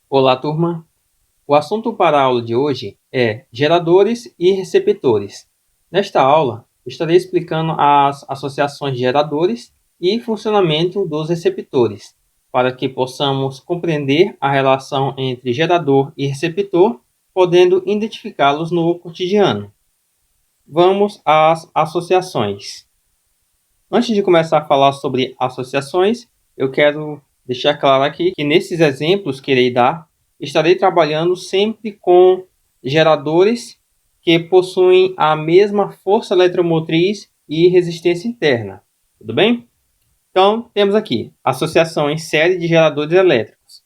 Olá, turma! O assunto para a aula de hoje é geradores e receptores. Nesta aula, estarei explicando as associações de geradores e funcionamento dos receptores, para que possamos compreender a relação entre gerador e receptor, podendo identificá-los no cotidiano. Vamos às associações. Antes de começar a falar sobre associações, eu quero deixar claro aqui que nesses exemplos que irei dar, estarei trabalhando sempre com geradores que possuem a mesma força eletromotriz e resistência interna. Tudo bem? Então, temos aqui associação em série de geradores elétricos.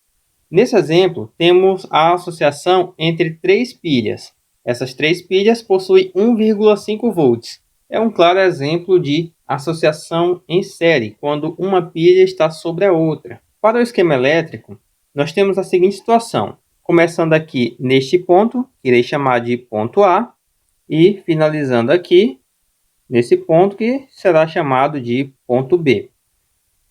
Nesse exemplo, temos a associação entre três pilhas. Essas três pilhas possuem 1,5 volts. É um claro exemplo de associação em série, quando uma pilha está sobre a outra. Para o esquema elétrico, nós temos a seguinte situação. Começando aqui neste ponto, que irei chamar de ponto A, e finalizando aqui nesse ponto, que será chamado de ponto B.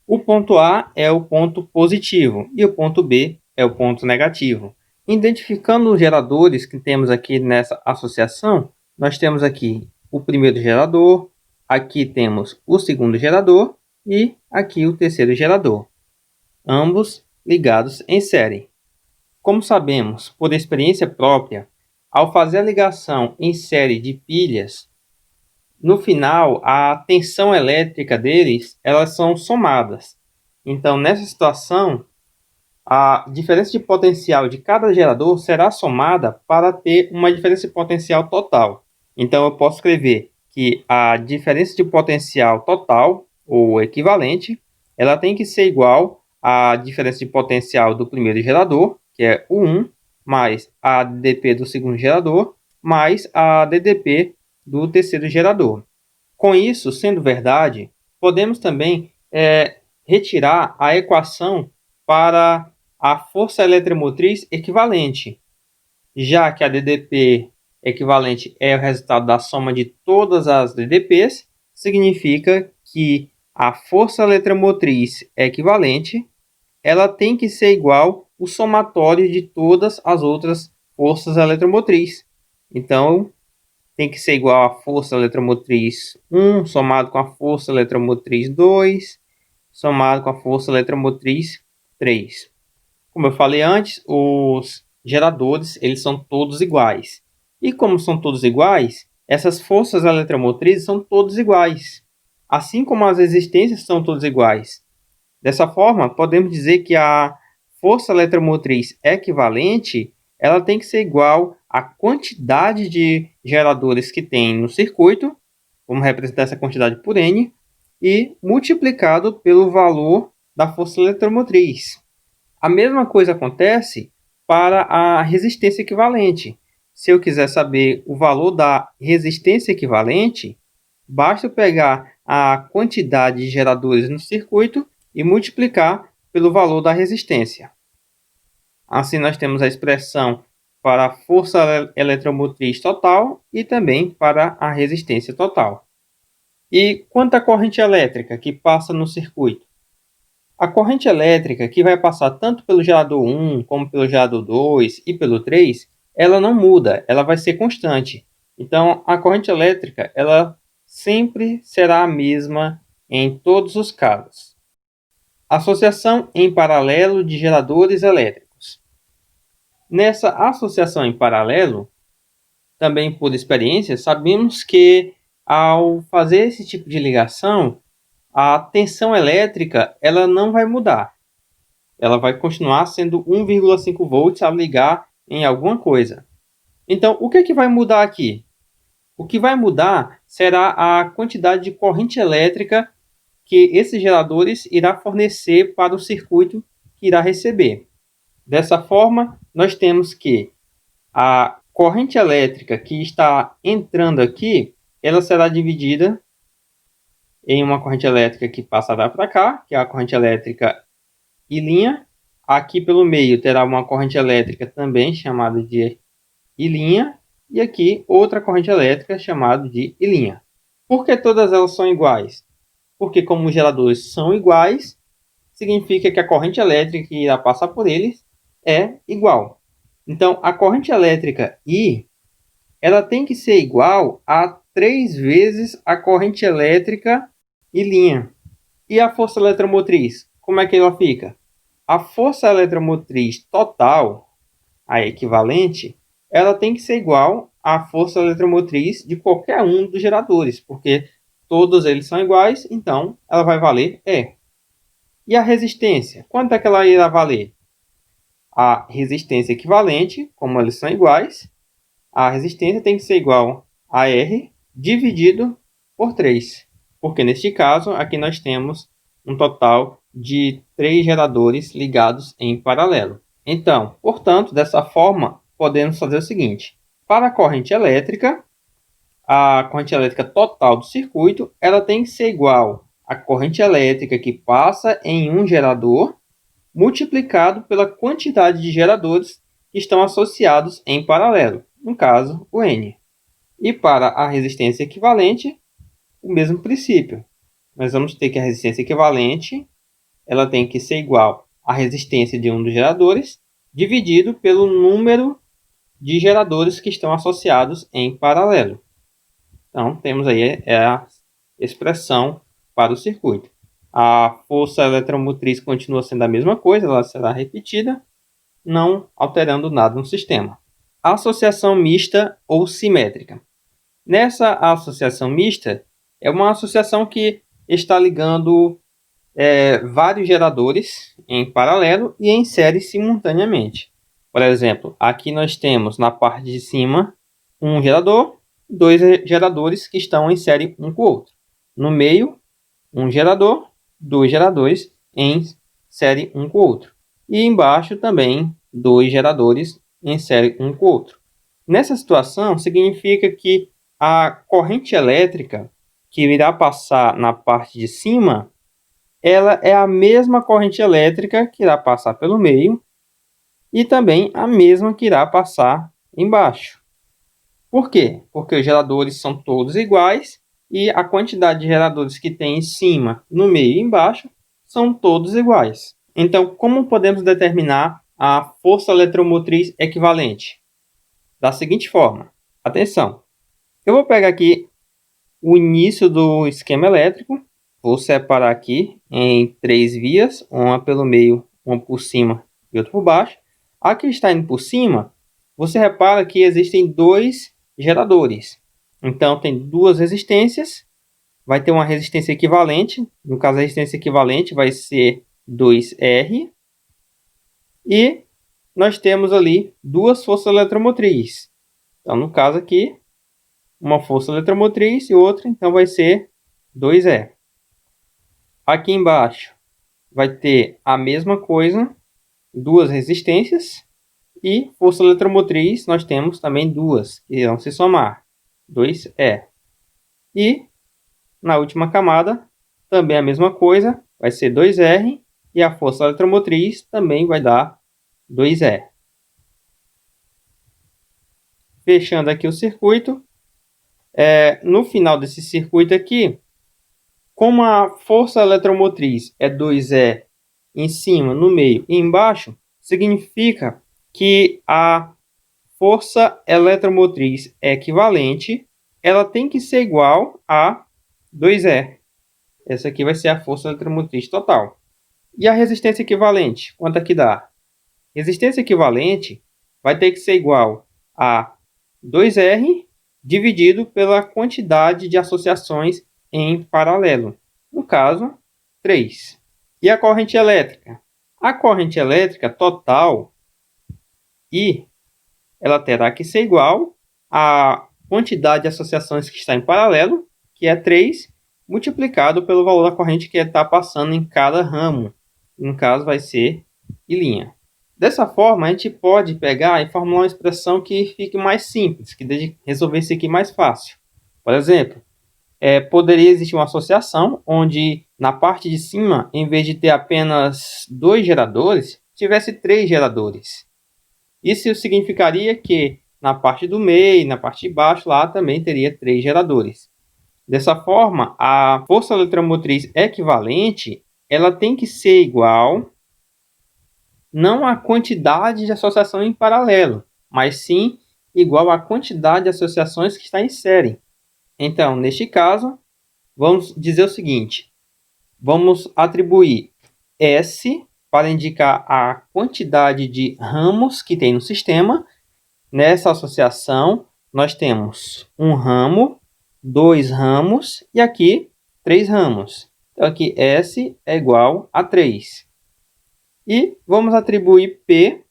O ponto A é o ponto positivo e o ponto B é o ponto negativo. Identificando os geradores que temos aqui nessa associação, nós temos aqui o primeiro gerador, aqui temos o segundo gerador e aqui o terceiro gerador, ambos ligados em série. Como sabemos, por experiência própria, ao fazer a ligação em série de pilhas, no final, a tensão elétrica deles, elas são somadas. Então, nessa situação, a diferença de potencial de cada gerador será somada para ter uma diferença de potencial total. Então, eu posso escrever que a diferença de potencial total, ou equivalente, ela tem que ser igual à diferença de potencial do primeiro gerador, que é o 1, mais a DDP do segundo gerador, mais a DDP do terceiro gerador. Com isso sendo verdade, podemos também retirar a equação para a força eletromotriz equivalente, já que a DDP equivalente é o resultado da soma de todas as DDPs, significa que a força eletromotriz equivalente ela tem que ser igual ao somatório de todas as outras forças eletromotrizes. Então, tem que ser igual à força eletromotriz 1 somado com a força eletromotriz 2 somado com a força eletromotriz 3. Como eu falei antes, os geradores eles são todos iguais. E como são todos iguais, essas forças eletromotrizes são todas iguais, assim como as resistências são todas iguais. Dessa forma, podemos dizer que a força eletromotriz equivalente ela tem que ser igual à quantidade de geradores que tem no circuito, vamos representar essa quantidade por N, e multiplicado pelo valor da força eletromotriz. A mesma coisa acontece para a resistência equivalente. Se eu quiser saber o valor da resistência equivalente, basta pegar a quantidade de geradores no circuito e multiplicar pelo valor da resistência. Assim, nós temos a expressão para a força eletromotriz total e também para a resistência total. E quanto à corrente elétrica que passa no circuito? A corrente elétrica que vai passar tanto pelo gerador 1, como pelo gerador 2 e pelo 3, ela não muda, ela vai ser constante. Então, a corrente elétrica ela sempre será a mesma em todos os casos. Associação em paralelo de geradores elétricos. Nessa associação em paralelo, também por experiência, sabemos que ao fazer esse tipo de ligação, a tensão elétrica ela não vai mudar. Ela vai continuar sendo 1,5 volts ao ligar em alguma coisa. Então, o que vai mudar aqui? O que vai mudar será a quantidade de corrente elétrica que esses geradores irá fornecer para o circuito que irá receber. Dessa forma, nós temos que a corrente elétrica que está entrando aqui, ela será dividida em uma corrente elétrica que passará para cá, que é a corrente elétrica I'. Aqui pelo meio terá uma corrente elétrica também chamada de I'. E aqui outra corrente elétrica chamada de I'. Por que todas elas são iguais? Porque como os geradores são iguais, significa que a corrente elétrica que irá passar por eles é igual. Então, a corrente elétrica I ela tem que ser igual a 3 vezes a corrente elétrica I'. E a força eletromotriz, como é que ela fica? A força eletromotriz total, a equivalente, ela tem que ser igual à força eletromotriz de qualquer um dos geradores, porque todos eles são iguais, então ela vai valer E. E a resistência? Quanto é que ela irá valer? A resistência equivalente, como eles são iguais, a resistência tem que ser igual a R dividido por 3. Porque neste caso, aqui nós temos um total de 3 geradores ligados em paralelo. Então, portanto, dessa forma, podemos fazer o seguinte. Para a corrente elétrica total do circuito, ela tem que ser igual à corrente elétrica que passa em um gerador, multiplicado pela quantidade de geradores que estão associados em paralelo, no caso, o N. E para a resistência equivalente, o mesmo princípio. Nós vamos ter que a resistência equivalente ela tem que ser igual à resistência de um dos geradores, dividido pelo número de geradores que estão associados em paralelo. Então, temos aí a expressão para o circuito. A força eletromotriz continua sendo a mesma coisa, ela será repetida, não alterando nada no sistema. Associação mista ou simétrica. Nessa associação mista, é uma associação que está ligando vários geradores em paralelo e em série simultaneamente. Por exemplo, aqui nós temos na parte de cima um gerador, 2 geradores que estão em série um com o outro. No meio, um gerador, 2 geradores em série um com o outro. E embaixo também 2 geradores em série um com o outro. Nessa situação, significa que a corrente elétrica que irá passar na parte de cima, ela é a mesma corrente elétrica que irá passar pelo meio e também a mesma que irá passar embaixo. Por quê? Porque os geradores são todos iguais e a quantidade de geradores que tem em cima, no meio e embaixo são todos iguais. Então, como podemos determinar a força eletromotriz equivalente? Da seguinte forma. Atenção, eu vou pegar aqui o início do esquema elétrico, vou separar aqui em 3 vias, uma pelo meio, uma por cima e outra por baixo. A que está indo por cima, você repara que existem 2 geradores. Então, tem 2 resistências, vai ter uma resistência equivalente, no caso a resistência equivalente vai ser 2R, e nós temos ali 2 forças eletromotrizes. Então, no caso aqui, uma força eletromotriz e outra, então vai ser 2E. Aqui embaixo vai ter a mesma coisa, 2 resistências e força eletromotriz, nós temos também 2, que irão se somar, 2E. E na última camada, também a mesma coisa, vai ser 2R e a força eletromotriz também vai dar 2E. Fechando aqui o circuito, no final desse circuito aqui, como a força eletromotriz é 2E em cima, no meio e embaixo, significa que a força eletromotriz equivalente ela tem que ser igual a 2E. Essa aqui vai ser a força eletromotriz total. E a resistência equivalente, quanto é que dá? Resistência equivalente vai ter que ser igual a 2R dividido pela quantidade de associações em paralelo. No caso, 3. E a corrente elétrica? A corrente elétrica total I, ela terá que ser igual à quantidade de associações que está em paralelo, que é 3, multiplicado pelo valor da corrente que está passando em cada ramo. No caso, vai ser I'. Dessa forma, a gente pode pegar e formular uma expressão que fique mais simples, que deixe resolver isso aqui mais fácil. Por exemplo, poderia existir uma associação onde na parte de cima, em vez de ter apenas 2 geradores, tivesse 3 geradores. Isso significaria que na parte do meio, na parte de baixo, lá também teria 3 geradores. Dessa forma, a força eletromotriz equivalente ela tem que ser igual não a quantidade de associação em paralelo, mas sim igual à quantidade de associações que está em série. Então, neste caso, vamos dizer o seguinte: vamos atribuir S para indicar a quantidade de ramos que tem no sistema. Nessa associação, nós temos um ramo, 2 ramos e aqui 3 ramos. Então, aqui S é igual a 3. E vamos atribuir P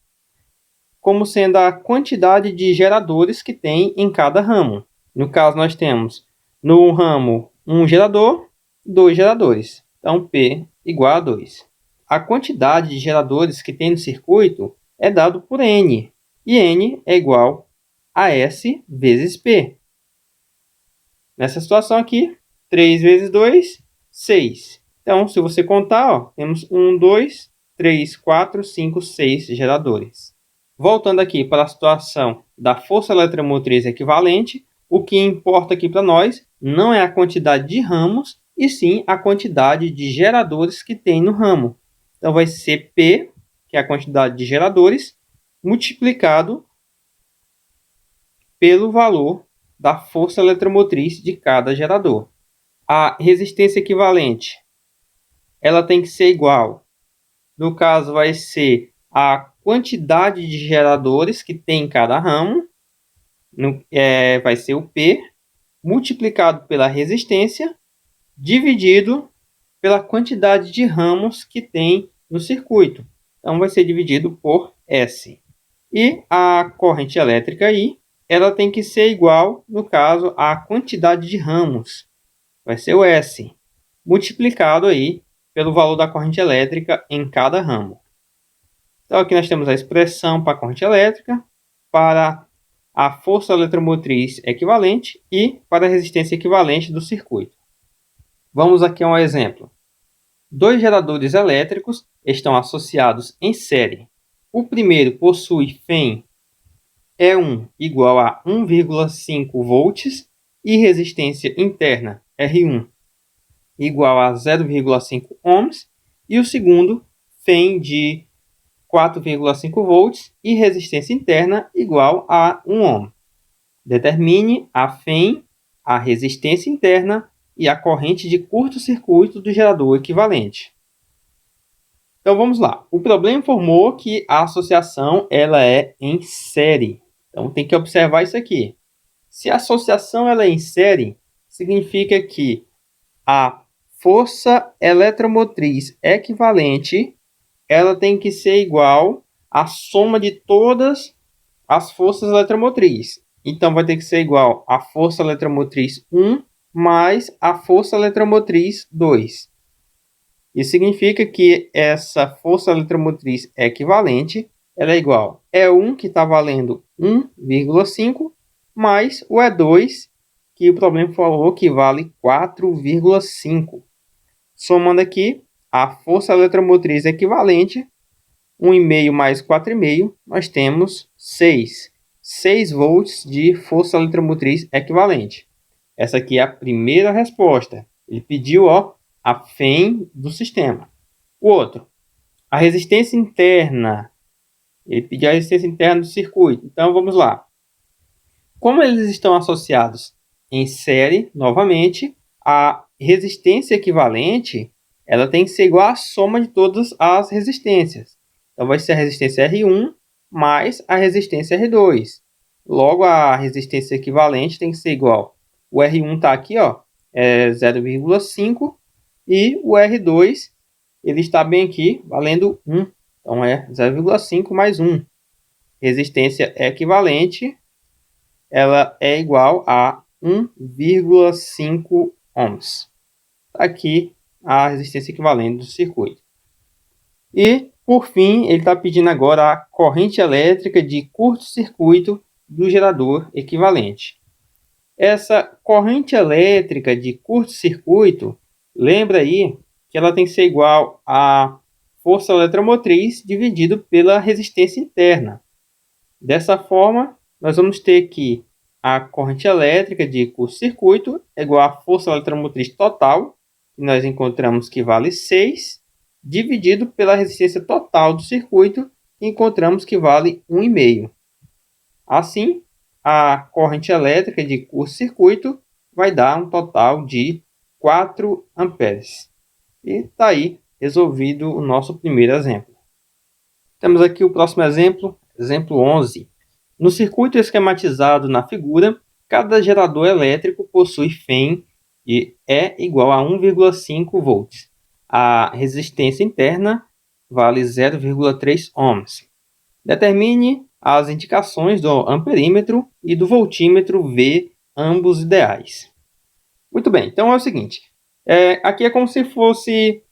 como sendo a quantidade de geradores que tem em cada ramo. No caso, nós temos no ramo um gerador, 2 geradores. Então, P igual a 2. A quantidade de geradores que tem no circuito é dado por N. E N é igual a S vezes P. Nessa situação aqui, 3 vezes 2, 6. Então, se você contar, temos 1, 2, 3, 4, 5, 6 geradores. Voltando aqui para a situação da força eletromotriz equivalente, o que importa aqui para nós não é a quantidade de ramos, e sim a quantidade de geradores que tem no ramo. Então, vai ser P, que é a quantidade de geradores, multiplicado pelo valor da força eletromotriz de cada gerador. A resistência equivalente, ela tem que ser igual. No caso, vai ser a quantidade de geradores que tem em cada ramo, vai ser o P, multiplicado pela resistência, dividido pela quantidade de ramos que tem no circuito. Então, vai ser dividido por S. E a corrente elétrica I, ela tem que ser igual, no caso, à quantidade de ramos. Vai ser o S, multiplicado aí pelo valor da corrente elétrica em cada ramo. Então, aqui nós temos a expressão para a corrente elétrica, para a força eletromotriz equivalente e para a resistência equivalente do circuito. Vamos aqui a um exemplo. 2 geradores elétricos estão associados em série. O primeiro possui FEM E1 igual a 1,5 volts e resistência interna R1 igual a 0,5 ohms, e o segundo FEM de 4,5 volts e resistência interna igual a 1 ohm. Determine a FEM, a resistência interna e a corrente de curto-circuito do gerador equivalente. Então vamos lá. O problema informou que a associação ela é em série. Então tem que observar isso aqui. Se a associação ela é em série, significa que a força eletromotriz equivalente ela tem que ser igual à soma de todas as forças eletromotrizes. Então, vai ter que ser igual à força eletromotriz 1 mais a força eletromotriz 2. Isso significa que essa força eletromotriz equivalente ela é igual a E1, que está valendo 1,5, mais o E2, que o problema falou que vale 4,5. Somando aqui, a força eletromotriz equivalente, 1,5 mais 4,5, nós temos 6. 6 volts de força eletromotriz equivalente. Essa aqui é a primeira resposta. Ele pediu a FEM do sistema. O outro, a resistência interna. Ele pediu a resistência interna do circuito. Então, vamos lá. Como eles estão associados em série, novamente, a resistência equivalente ela tem que ser igual à soma de todas as resistências. Então, vai ser a resistência R1 mais a resistência R2. Logo, a resistência equivalente tem que ser igual. O R1 está aqui, é 0,5. E o R2 ele está bem aqui, valendo 1. Então, é 0,5 mais 1. Resistência equivalente ela é igual a 1,5 ohms. Aqui a resistência equivalente do circuito. E, por fim, ele está pedindo agora a corrente elétrica de curto-circuito do gerador equivalente. Essa corrente elétrica de curto-circuito, lembra aí que ela tem que ser igual à força eletromotriz dividido pela resistência interna. Dessa forma, nós vamos ter que a corrente elétrica de curto-circuito é igual à força eletromotriz total, que nós encontramos que vale 6, dividido pela resistência total do circuito, encontramos que vale 1,5. Assim, a corrente elétrica de curto-circuito vai dar um total de 4 amperes. E está aí resolvido o nosso primeiro exemplo. Temos aqui o próximo exemplo, exemplo 11. No circuito esquematizado na figura, cada gerador elétrico possui FEM e E igual a 1,5 volts. A resistência interna vale 0,3 ohms. Determine as indicações do amperímetro e do voltímetro V, ambos ideais. Muito bem, então é o seguinte. Aqui é como se fosse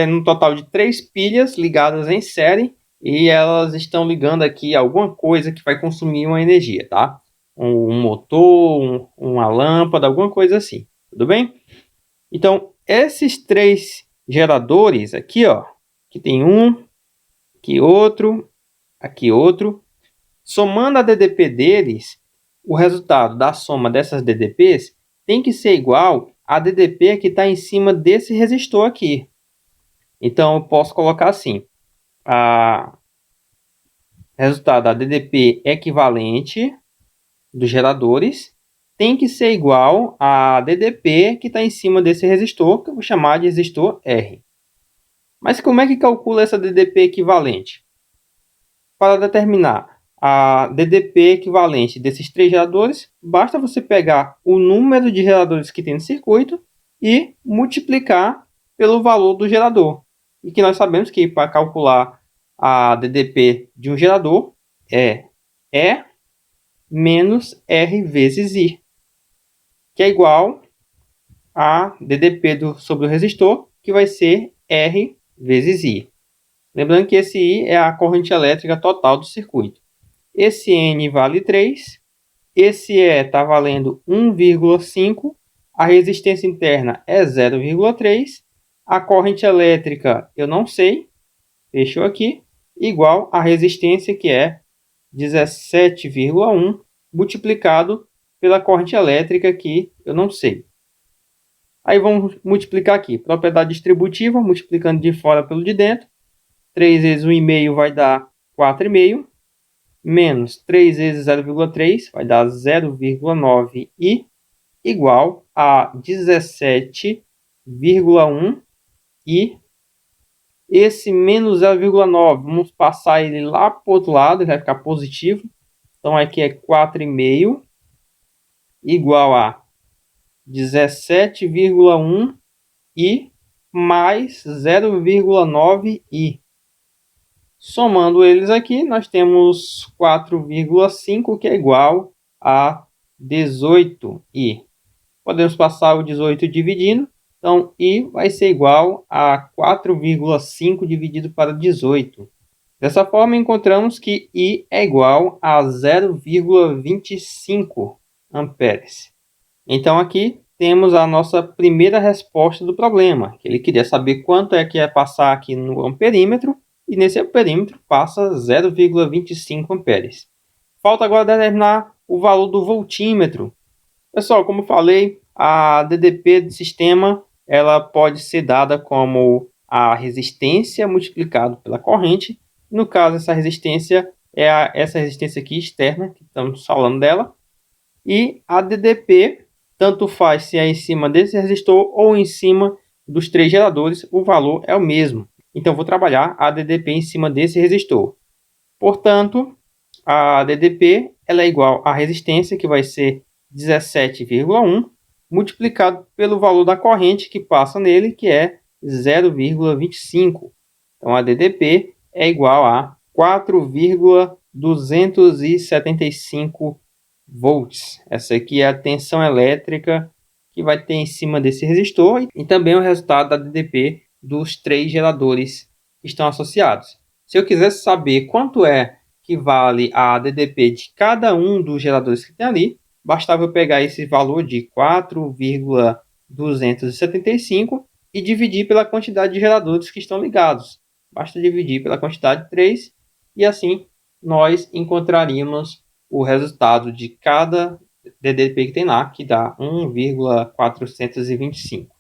um total de 3 pilhas ligadas em série e elas estão ligando aqui alguma coisa que vai consumir uma energia, tá? Um motor, uma lâmpada, alguma coisa assim. Tudo bem? Então, esses 3 geradores aqui, ó, que tem um, aqui outro, somando a DDP deles, o resultado da soma dessas DDPs tem que ser igual a DDP que está em cima desse resistor aqui. Então, eu posso colocar assim, a resultado da DDP equivalente dos geradores tem que ser igual a DDP que está em cima desse resistor, que eu vou chamar de resistor R. Mas como é que calcula essa DDP equivalente? Para determinar a DDP equivalente desses 3 geradores, basta você pegar o número de geradores que tem no circuito e multiplicar pelo valor do gerador. E que nós sabemos que para calcular a DDP de um gerador é E menos R vezes I, que é igual a DDP sobre o resistor, que vai ser R vezes I. Lembrando que esse I é a corrente elétrica total do circuito. Esse N vale 3, esse E está valendo 1,5, a resistência interna é 0,3, a corrente elétrica eu não sei, fechou aqui, igual a resistência que é 17,1 multiplicado pela corrente elétrica que eu não sei. Aí vamos multiplicar aqui, propriedade distributiva, multiplicando de fora pelo de dentro, 3 vezes 1,5 vai dar 4,5, menos 3 vezes 0,3 vai dar 0,9 i, igual a 17,1 i. Esse menos 0,9, vamos passar ele lá para o outro lado, ele vai ficar positivo. Então aqui é 4,5 igual a 17,1 i mais 0,9 i. Somando eles aqui, nós temos 4,5, que é igual a 18i. Podemos passar o 18 dividindo. Então, i vai ser igual a 4,5 dividido para 18. Dessa forma, encontramos que I é igual a 0,25 amperes. Então, aqui temos a nossa primeira resposta do problema, que ele queria saber quanto é que ia passar aqui no amperímetro, e nesse amperímetro passa 0,25 amperes. Falta agora determinar o valor do voltímetro. Pessoal, como eu falei, a DDP do sistema ela pode ser dada como a resistência multiplicado pela corrente. No caso, essa resistência é essa resistência aqui externa, que estamos falando dela. E a DDP, tanto faz se é em cima desse resistor ou em cima dos 3 geradores, o valor é o mesmo. Então, vou trabalhar a DDP em cima desse resistor. Portanto, a DDP ela é igual à resistência, que vai ser 17,1, multiplicado pelo valor da corrente que passa nele, que é 0,25. Então, a DDP é igual a 4,275 volts. Essa aqui é a tensão elétrica que vai ter em cima desse resistor e também o resultado da DDP dos 3 geradores que estão associados. Se eu quisesse saber quanto é que vale a DDP de cada um dos geradores que tem ali, bastava eu pegar esse valor de 4,275 e dividir pela quantidade de geradores que estão ligados. Basta dividir pela quantidade de 3 e assim nós encontraríamos o resultado de cada DDP que tem lá, que dá 1,425.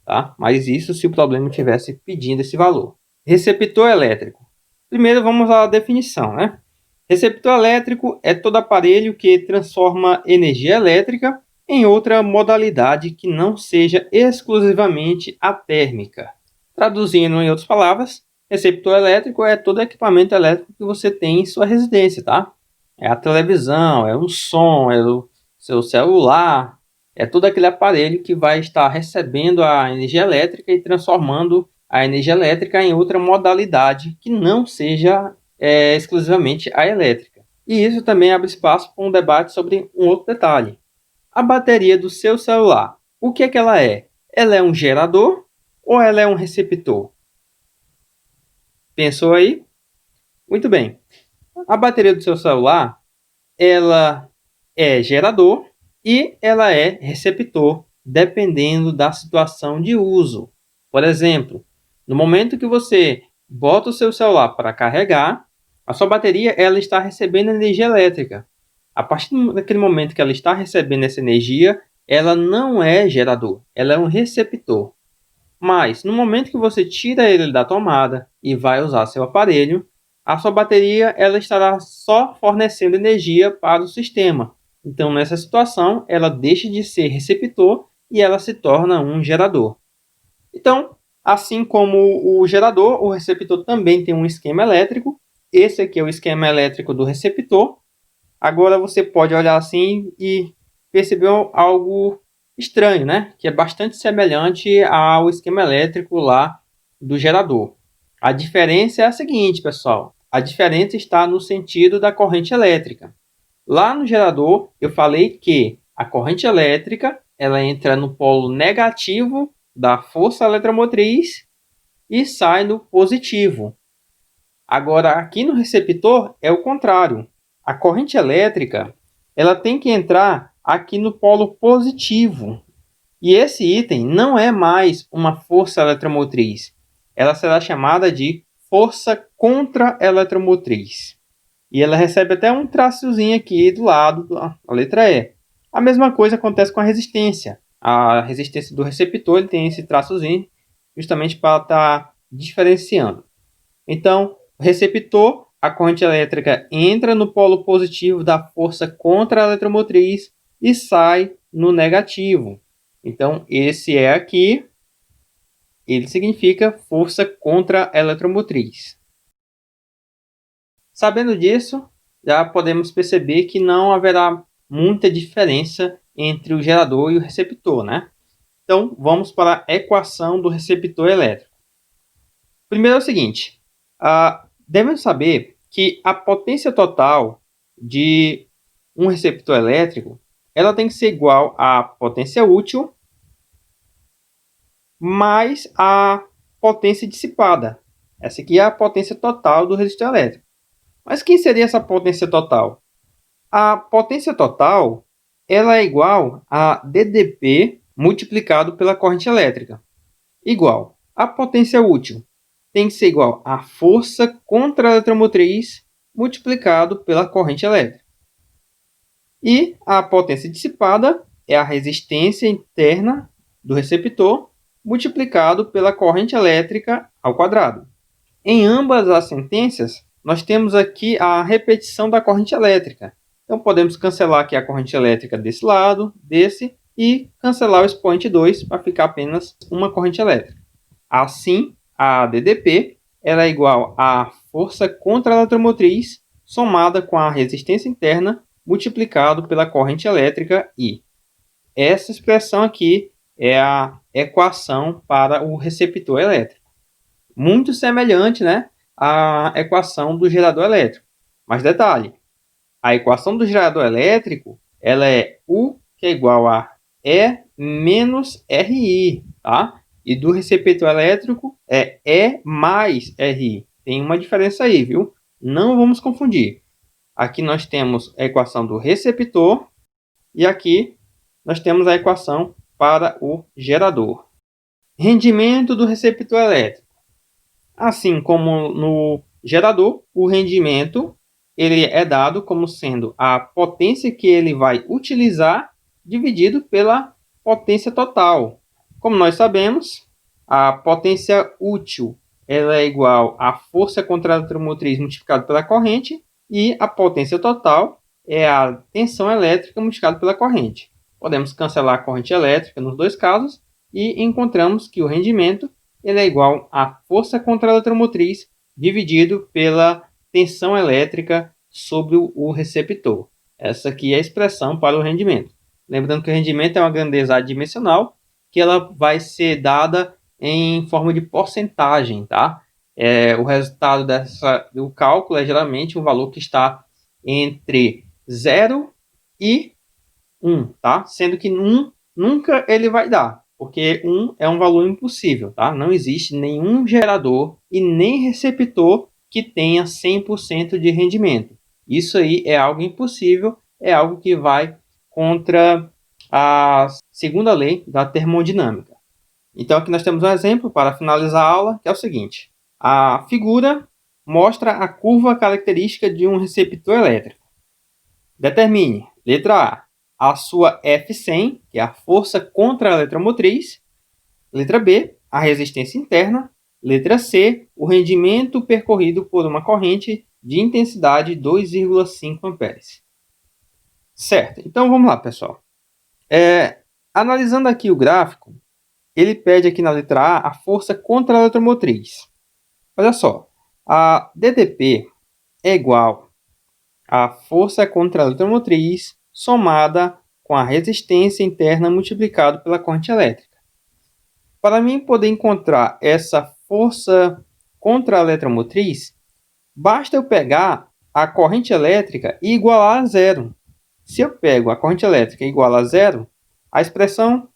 tá? Mas isso se o problema estivesse pedindo esse valor. Receptor elétrico. Primeiro vamos à definição, né? Receptor elétrico é todo aparelho que transforma energia elétrica em outra modalidade que não seja exclusivamente a térmica. Traduzindo em outras palavras, receptor elétrico é todo equipamento elétrico que você tem em sua residência, tá? É a televisão, é um som, é o seu celular, é todo aquele aparelho que vai estar recebendo a energia elétrica e transformando a energia elétrica em outra modalidade que não seja exclusivamente a elétrica. E isso também abre espaço para um debate sobre um outro detalhe. A bateria do seu celular, o que é que ela é? Ela é um gerador ou ela é um receptor? Pensou aí? Muito bem. A bateria do seu celular, ela é gerador e ela é receptor, dependendo da situação de uso. Por exemplo, no momento que você bota o seu celular para carregar, a sua bateria ela está recebendo energia elétrica. A partir daquele momento que ela está recebendo essa energia, ela não é gerador, ela é um receptor. Mas no momento que você tira ele da tomada e vai usar seu aparelho, a sua bateria ela estará só fornecendo energia para o sistema. Então, nessa situação, ela deixa de ser receptor e ela se torna um gerador. Então, assim como o gerador, o receptor também tem um esquema elétrico. Esse aqui é o esquema elétrico do receptor. Agora você pode olhar assim e perceber algo estranho, né? Que é bastante semelhante ao esquema elétrico lá do gerador. A diferença é a seguinte, pessoal. A diferença está no sentido da corrente elétrica. Lá no gerador, eu falei que a corrente elétrica ela entra no polo negativo da força eletromotriz e sai no positivo. Agora, aqui no receptor é o contrário. A corrente elétrica ela tem que entrar aqui no polo positivo. E esse item não é mais uma força eletromotriz. Ela será chamada de força contra-eletromotriz. E ela recebe até um traçozinho aqui do lado da letra E. A mesma coisa acontece com a resistência. A resistência do receptor ele tem esse traçozinho justamente para estar diferenciando. Então, o receptor, a corrente elétrica entra no polo positivo da força contra a eletromotriz e sai no negativo. Então, esse é aqui, ele significa força contra a eletromotriz. Sabendo disso, já podemos perceber que não haverá muita diferença entre o gerador e o receptor, né? Então, vamos para a equação do receptor elétrico. Primeiro é o seguinte, devemos saber que a potência total de um receptor elétrico ela tem que ser igual à potência útil mais a potência dissipada. Essa aqui é a potência total do resistor elétrico. Mas quem seria essa potência total? A potência total ela é igual a DDP multiplicado pela corrente elétrica. Igual a potência útil tem que ser igual a força contra a eletromotriz multiplicado pela corrente elétrica. E a potência dissipada é a resistência interna do receptor multiplicado pela corrente elétrica ao quadrado. Em ambas as sentenças, nós temos aqui a repetição da corrente elétrica. Então, podemos cancelar aqui a corrente elétrica desse lado, desse, e cancelar o expoente 2 para ficar apenas uma corrente elétrica. Assim, a DDP ela é igual à força contra a eletromotriz somada com a resistência interna multiplicado pela corrente elétrica I. Essa expressão aqui é a equação para o receptor elétrico. Muito semelhante, né, à equação do gerador elétrico. Mas detalhe, a equação do gerador elétrico ela é U que é igual a E menos RI, tá? E do receptor elétrico é E mais RI. Tem uma diferença aí, viu? Não vamos confundir. Aqui nós temos a equação do receptor e aqui nós temos a equação para o gerador. Rendimento do receptor elétrico. Assim como no gerador, o rendimento ele é dado como sendo a potência que ele vai utilizar dividido pela potência total. Como nós sabemos, a potência útil ela é igual à força contra a eletromotriz multiplicada pela corrente, e a potência total é a tensão elétrica multiplicada pela corrente. Podemos cancelar a corrente elétrica nos dois casos e encontramos que o rendimento ele é igual à força contra a eletromotriz dividido pela tensão elétrica sobre o receptor. Essa aqui é a expressão para o rendimento. Lembrando que o rendimento é uma grandeza adimensional que ela vai ser dada em forma de porcentagem, tá? O resultado do cálculo é geralmente um valor que está entre 0 e 1, tá? Sendo que 1 nunca ele vai dar, porque 1 é um valor impossível, tá? Não existe nenhum gerador e nem receptor que tenha 100% de rendimento. Isso aí é algo impossível, é algo que vai contra a segunda lei da termodinâmica. Então aqui nós temos um exemplo para finalizar a aula, que é o seguinte. A figura mostra a curva característica de um receptor elétrico. Determine, letra A sua F100, que é a força contra a eletromotriz. Letra B, a resistência interna. Letra C, o rendimento percorrido por uma corrente de intensidade 2,5 amperes. Certo, então vamos lá, pessoal. Analisando aqui o gráfico, ele pede aqui na letra A a força contra a eletromotriz. Olha só, a DDP é igual à força contra a eletromotriz somada com a resistência interna multiplicado pela corrente elétrica. Para mim poder encontrar essa força contra a eletromotriz, basta eu pegar a corrente elétrica e igualar a zero. Se eu pego a corrente elétrica igual a zero, a expressão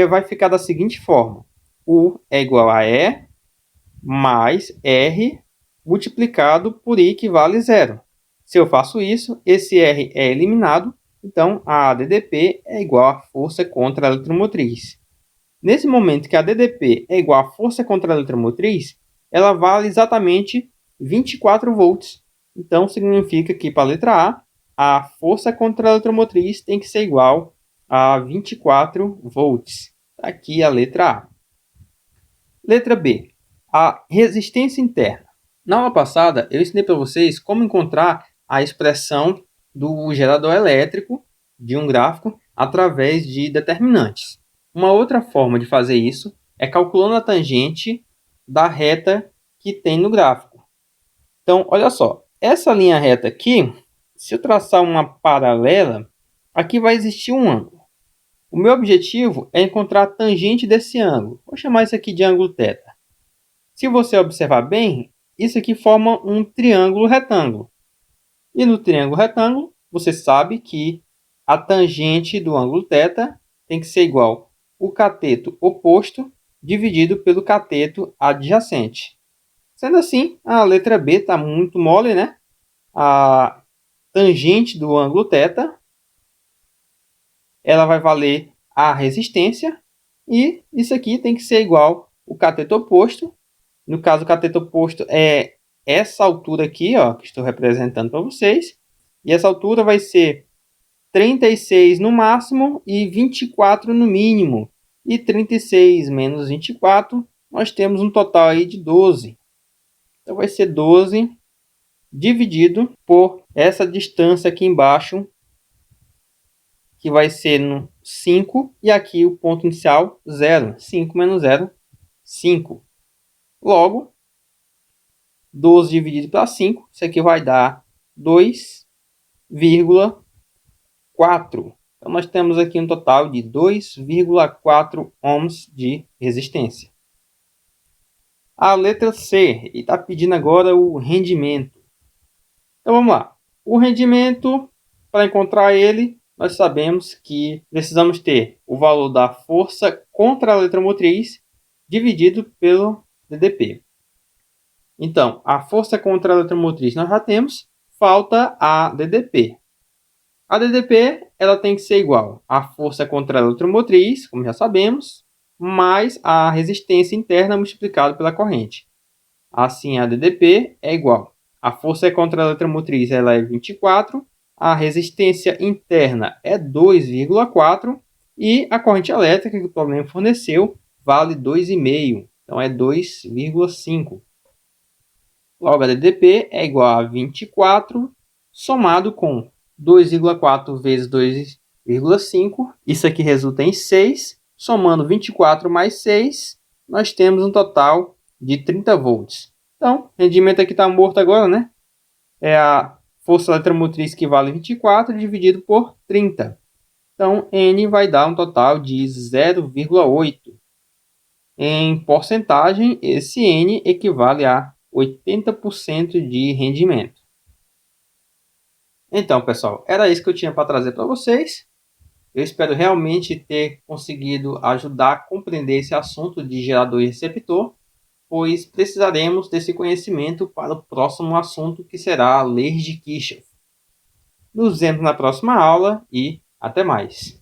vai ficar da seguinte forma. U é igual a E mais R multiplicado por I que vale zero. Se eu faço isso, esse R é eliminado, então a DDP é igual à força contra a eletromotriz. Nesse momento que a DDP é igual à força contra a eletromotriz, ela vale exatamente 24 volts. Então significa que para a letra A força contra a eletromotriz tem que ser igual a 24 volts. Aqui a letra A. Letra B, a resistência interna. Na aula passada, eu ensinei para vocês como encontrar a expressão do gerador elétrico de um gráfico através de determinantes. Uma outra forma de fazer isso é calculando a tangente da reta que tem no gráfico. Então, olha só, essa linha reta aqui, se eu traçar uma paralela, aqui vai existir um ângulo. O meu objetivo é encontrar a tangente desse ângulo. Vou chamar isso aqui de ângulo θ. Se você observar bem, isso aqui forma um triângulo retângulo. E no triângulo retângulo, você sabe que a tangente do ângulo θ tem que ser igual ao cateto oposto dividido pelo cateto adjacente. Sendo assim, a letra B está muito mole, né? A tangente do ângulo θ ela vai valer a resistência, e isso aqui tem que ser igual ao cateto oposto. No caso, o cateto oposto é essa altura aqui, ó, que estou representando para vocês. E essa altura vai ser 36 no máximo e 24 no mínimo. E 36 menos 24, nós temos um total aí de 12. Então vai ser 12 dividido por essa distância aqui embaixo, que vai ser no 5, e aqui o ponto inicial 0. 5 menos 0, 5. Logo, 12 dividido para 5, isso aqui vai dar 2,4. Então, nós temos aqui um total de 2,4 ohms de resistência. A letra C, e está pedindo agora o rendimento. Então, vamos lá. O rendimento, para encontrar ele, nós sabemos que precisamos ter o valor da força contra a eletromotriz dividido pelo DDP. Então, a força contra a eletromotriz nós já temos, falta a DDP. A DDP ela tem que ser igual à força contra a eletromotriz, como já sabemos, mais a resistência interna multiplicada pela corrente. Assim, a DDP é igual. A força contra a eletromotriz ela é 24, a resistência interna é 2,4 e a corrente elétrica que o problema forneceu vale 2,5, então é 2,5. Logo, a DDP é igual a 24 somado com 2,4 vezes 2,5. Isso aqui resulta em 6. Somando 24 mais 6, nós temos um total de 30 volts. Então, o rendimento aqui está morto agora, né? É a força eletromotriz que vale 24 dividido por 30. Então, N vai dar um total de 0,8. Em porcentagem, esse N equivale a 80% de rendimento. Então, pessoal, era isso que eu tinha para trazer para vocês. Eu espero realmente ter conseguido ajudar a compreender esse assunto de gerador e receptor, pois precisaremos desse conhecimento para o próximo assunto, que será a lei de Kirchhoff. Nos vemos na próxima aula e até mais!